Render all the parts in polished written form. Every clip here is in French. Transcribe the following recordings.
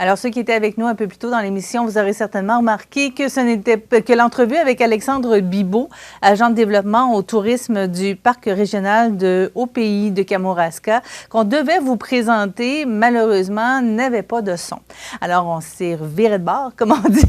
Alors, ceux qui étaient avec nous un peu plus tôt dans l'émission, vous aurez certainement remarqué que l'entrevue avec Alexandre Bibeau, agent de développement au tourisme du parc régional de Haut-Pays de Kamouraska, qu'on devait vous présenter, malheureusement, n'avait pas de son. Alors, on s'est viré de bord, comme on dit,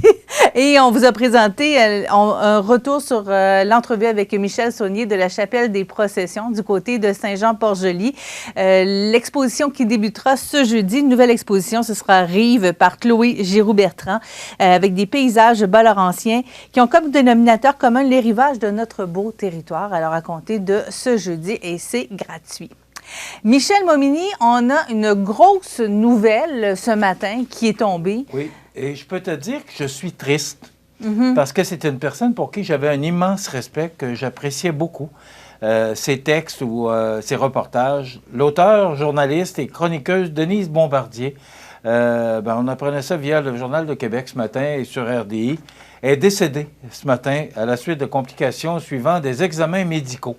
et on vous a présenté un retour sur l'entrevue avec Michel Saunier de la Chapelle des Processions du côté de Saint-Jean-Port-Joli. L'exposition qui débutera ce jeudi, une nouvelle exposition, ce sera Rive par Chloé Giroux-Bertrand, avec des paysages bas-laurentiens qui ont comme dénominateur commun les rivages de notre beau territoire, alors à compter de ce jeudi, et c'est gratuit. Michel Momigny, on a une grosse nouvelle ce matin qui est tombée. Oui, et je peux te dire que je suis triste, parce que c'est une personne pour qui j'avais un immense respect, que j'appréciais beaucoup. Ses textes ou ses reportages. L'auteur, journaliste et chroniqueuse Denise Bombardier, on apprenait ça via le Journal de Québec ce matin et sur RDI, est décédée ce matin à la suite de complications suivant des examens médicaux.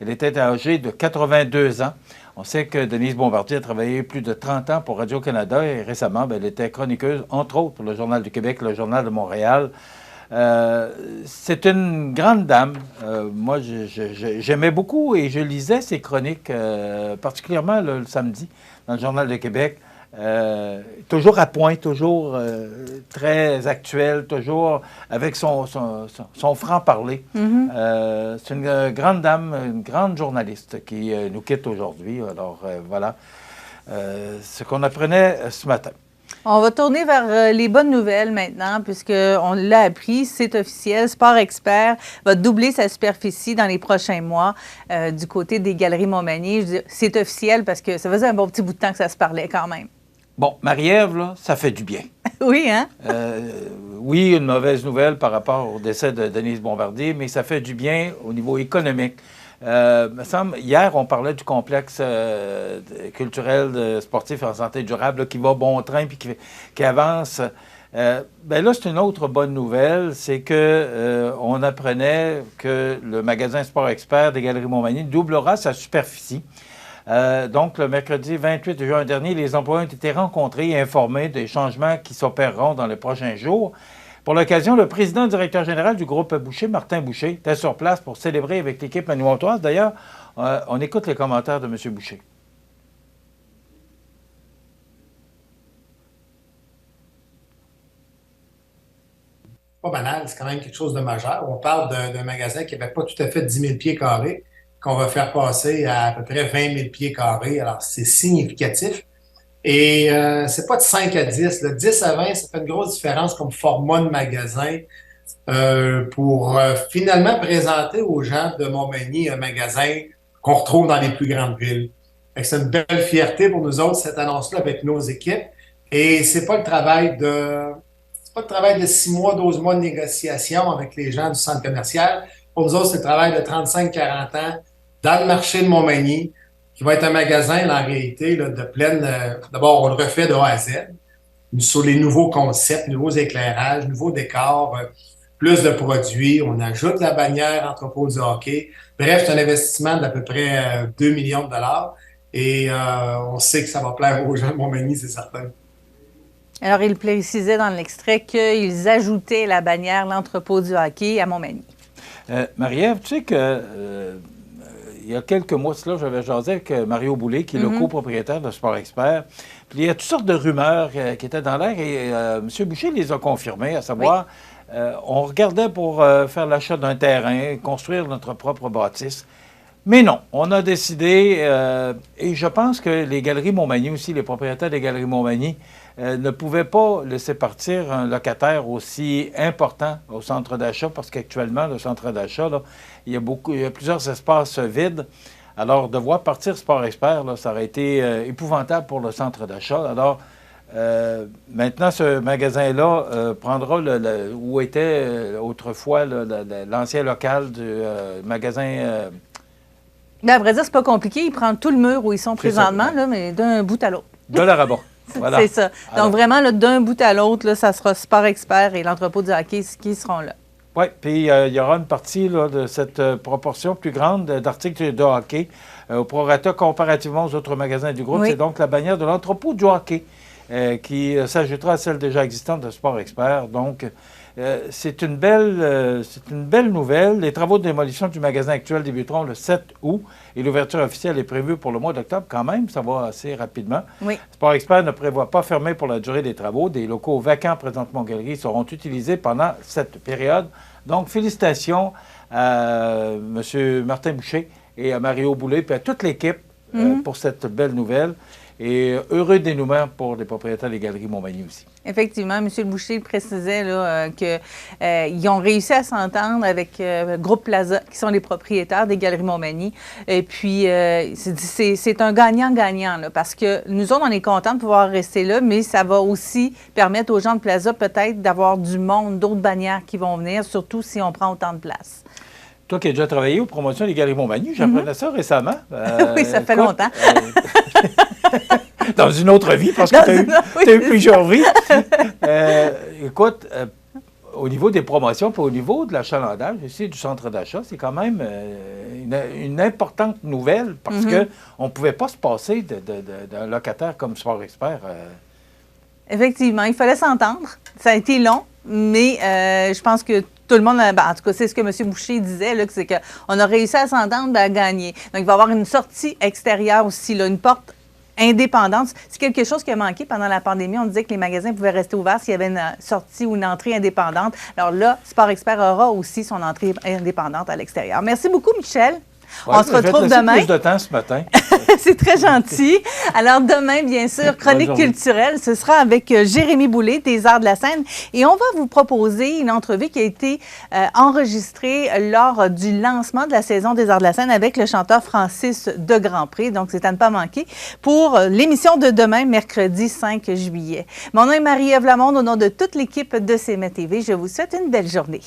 Elle était âgée de 82 ans. On sait que Denise Bombardier a travaillé plus de 30 ans pour Radio-Canada et récemment, elle était chroniqueuse, entre autres, pour le Journal du Québec, le Journal de Montréal. C'est une grande dame. Moi, j'aimais beaucoup et je lisais ses chroniques, particulièrement le samedi, dans le Journal de Québec. Toujours à point, toujours très actuel, toujours avec son franc-parler. C'est une grande dame, une grande journaliste qui nous quitte aujourd'hui. Alors, voilà ce qu'on apprenait ce matin. On va tourner vers les bonnes nouvelles maintenant, puisqu'on l'a appris, c'est officiel. Sport Expert va doubler sa superficie dans les prochains mois du côté des Galeries Montmagny. Je veux dire, c'est officiel parce que ça faisait un bon petit bout de temps que ça se parlait quand même. Bon, Marie-Ève, là, ça fait du bien. Oui, hein? Oui, une mauvaise nouvelle par rapport au décès de Denise Bombardier, mais ça fait du bien au niveau économique. Me semble, hier, on parlait du complexe culturel sportif en santé durable là, qui va bon train puis qui avance. Là, c'est une autre bonne nouvelle, c'est que on apprenait que le magasin Sport Expert des Galeries Montmagny doublera sa superficie. Donc, le mercredi 28 juin dernier, les employés ont été rencontrés et informés des changements qui s'opéreront dans les prochains jours. Pour l'occasion, le président et directeur général du groupe Boucher, Martin Boucher, était sur place pour célébrer avec l'équipe animatoise. D'ailleurs, on écoute les commentaires de M. Boucher. Pas banal, c'est quand même quelque chose de majeur. On parle d'un magasin qui n'avait pas tout à fait 10 000 pieds carrés, qu'on va faire passer à peu près 20 000 pieds carrés. Alors, c'est significatif. Et c'est pas de 5 à 10. Là. 10 à 20, ça fait une grosse différence comme format de magasin pour finalement présenter aux gens de Montmagny un magasin qu'on retrouve dans les plus grandes villes. C'est une belle fierté pour nous autres, cette annonce-là, avec nos équipes. Et c'est pas le travail de 6 mois, 12 mois de négociation avec les gens du centre commercial. Pour nous autres, c'est le travail de 35-40 ans dans le marché de Montmagny, qui va être un magasin, en réalité, là, de pleine... D'abord, on le refait de A à Z, sur les nouveaux concepts, nouveaux éclairages, nouveaux décors, plus de produits. On ajoute la bannière entrepôt du hockey. Bref, c'est un investissement d'à peu près 2 millions de dollars. Et on sait que ça va plaire aux gens de Montmagny, c'est certain. Alors, il précisait dans l'extrait qu'ils ajoutaient la bannière l'entrepôt du hockey à Montmagny. Marie-Ève, tu sais que... il y a quelques mois de cela, j'avais jasé avec Mario Boulay, qui est le copropriétaire de Sport Expert. Puis il y a toutes sortes de rumeurs qui étaient dans l'air et M. Boucher les a confirmées, à savoir, on regardait pour faire l'achat d'un terrain, construire notre propre bâtisse. Mais non, on a décidé, et je pense que les Galeries Montmagny aussi, les propriétaires des Galeries Montmagny, ne pouvaient pas laisser partir un locataire aussi important au centre d'achat, parce qu'actuellement, le centre d'achat, là, il y a plusieurs espaces vides. Alors, de voir partir Sport Expert, là, ça aurait été épouvantable pour le centre d'achat. Alors, maintenant, ce magasin-là prendra où était autrefois l'ancien local du magasin... Bien, à vrai dire, c'est pas compliqué. Ils prennent tout le mur où ils sont présentement, là, mais d'un bout à l'autre. De la rabat. Voilà. C'est ça. Donc, vraiment, d'un bout à l'autre, là, ça sera Sport Expert et l'entrepôt du hockey qui seront là. Oui, puis il y aura une partie là, de cette proportion plus grande d'articles de hockey au prorata comparativement aux autres magasins du groupe. Oui. C'est donc la bannière de l'entrepôt du hockey. qui s'ajoutera à celle déjà existante de Sport Expert. Donc, c'est une belle nouvelle. Les travaux de démolition du magasin actuel débuteront le 7 août et l'ouverture officielle est prévue pour le mois d'octobre. Quand même, ça va assez rapidement. Oui. Sport Expert ne prévoit pas fermer pour la durée des travaux. Des locaux vacants présentement aux galeries seront utilisés pendant cette période. Donc, félicitations à M. Martin Boucher et à Mario Boulay et à toute l'équipe pour cette belle nouvelle. Et heureux dénouement pour les propriétaires des Galeries Montmagny aussi. Effectivement, M. Boucher précisait qu'ils ont réussi à s'entendre avec Groupe Plaza, qui sont les propriétaires des Galeries Montmagny. Et puis, c'est un gagnant-gagnant, là, parce que nous autres, on est contents de pouvoir rester là, mais ça va aussi permettre aux gens de Plaza peut-être d'avoir du monde, d'autres bannières qui vont venir, surtout si on prend autant de place. Toi qui as déjà travaillé aux promotions des Galeries Montmagny, j'apprenais ça récemment. Oui, ça fait longtemps. Dans une autre vie, parce que tu as eu plusieurs vies. Écoute, au niveau des promotions, puis au niveau de l'achalandage, ici, du centre d'achat, c'est quand même une importante nouvelle parce qu'on ne pouvait pas se passer d'un locataire comme Sport Expert. Effectivement, il fallait s'entendre. Ça a été long, mais je pense que tout le monde, en tout cas, c'est ce que M. Boucher disait, là, c'est qu'on a réussi à s'entendre, à gagner. Donc, il va y avoir une sortie extérieure aussi, là, une porte indépendante. C'est quelque chose qui a manqué pendant la pandémie. On disait que les magasins pouvaient rester ouverts s'il y avait une sortie ou une entrée indépendante. Alors là, Sport Expert aura aussi son entrée indépendante à l'extérieur. Merci beaucoup, Michel. Ouais, on se retrouve demain. Plus de temps ce matin. C'est très gentil. Alors demain, bien sûr, chronique culturelle, ce sera avec Jérémy Boulay des Arts de la scène et on va vous proposer une entrevue qui a été enregistrée lors du lancement de la saison des Arts de la scène avec le chanteur Francis de Grandpré. Donc, c'est à ne pas manquer pour l'émission de demain, mercredi 5 juillet. Mon nom est Marie-Ève Lamonde. Au nom de toute l'équipe de CME TV, je vous souhaite une belle journée.